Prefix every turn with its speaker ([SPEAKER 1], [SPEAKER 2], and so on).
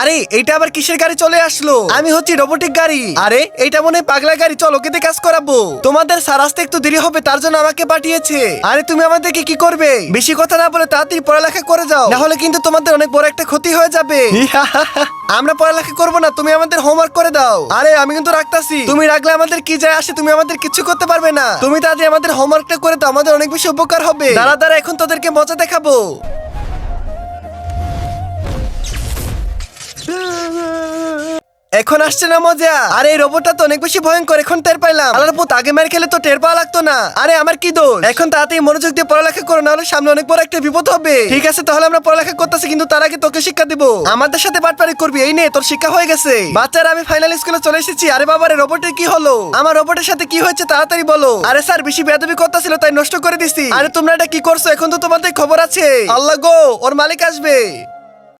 [SPEAKER 1] আরে এইটা আবার কিসের গাড়ি চলে আসলো? আমি হচ্ছি রোবোটিক গাড়ি। আরে এইটা মনে হয় পাগলা গাড়ি, চলো ওকে দিয়ে কাজ করাবো। তোমাদের স্যার আসতে একটু দেরি হবে, তার জন্য আমাকে পাঠিয়েছে। আরে তুমি আমাদেরকে কি করবে? বেশি কথা না বলে তাড়াতাড়ি পড়ালেখা করে যাও, না হলে কিন্তু তোমাদের অনেক বড় একটা ক্ষতি হয়ে যাবে। আমরা পড়ালেখা করবো না, তুমি আমাদের হোমওয়ার্ক করে দাও। আরে আমি কিন্তু রাখতাছি, তুমি রাখলে আমাদের কি যায় আসে? তুমি আমাদের কিছু করতে পারবে না। তুমি তাড়াতাড়ি আমাদের হোমওয়ার্কটা করে দাও, আমাদের অনেক বেশি উপকার হবে। দাঁড়া দাঁড়া, এখন তোদেরকে মজা দেখাবো। এখন আসছে না মজা? আরে এই রোবটটা তো অনেক বেশি ভয়ঙ্কর, এখন টের পাইলাম। আলার পুত, আগে মেরে খেলে তো টের পাওয়া লাগতো না। আরে আমার কি দোষ? এখন তাড়াতাড়ি মনোযোগ দিয়ে পড়ালেখা করো, না হলে সামনে অনেক বড় একটা বিপদ হবে। ঠিক আছে, তাহলে আমরা পড়ালেখা করতেছি, কিন্তু তার আগে তোকে শিক্ষা দিব। আমাদের সাথে বাটপারি করবি, এই নে তোর শিক্ষা হয়ে গেছে। বাচ্চারা, আমি ফাইনাল স্কুলে চলে এসেছি। আরে বাবা রে, রোবটের কি হলো? আমার রোবটের সাথে কি হয়েছে তাড়াতাড়ি বলো। আরে স্যার, বেশি বেয়াদবি করতেছিল তাই নষ্ট করে দিছি। আরে তোমরা এটা কি করছো? এখন তো তোমাদের খবর আছে। আল্লাহ গো, ওর মালিক আসবে।